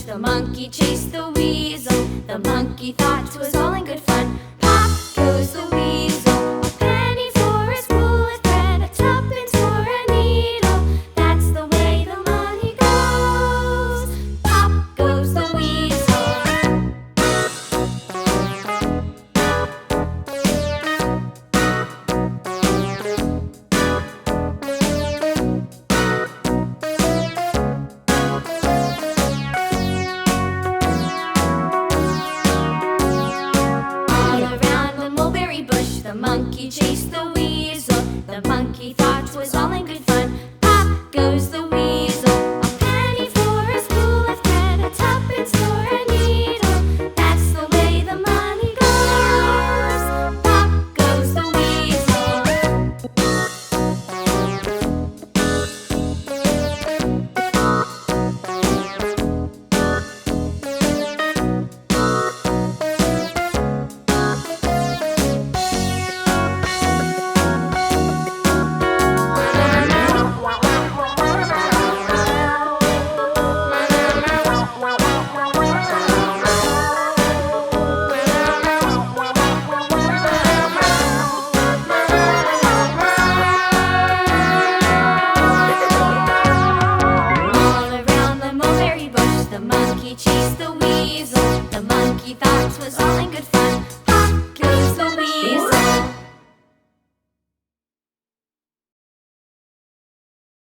The monkey chased the weasel. The monkey thought 'twas all in good fun. Pop goes the weasel. A penny for a spool of thread, a tuppence for a needle. That's the way the money goes. Pop goes the weasel. The monkey chased the weasel. The monkey thought 'twas all in good fun.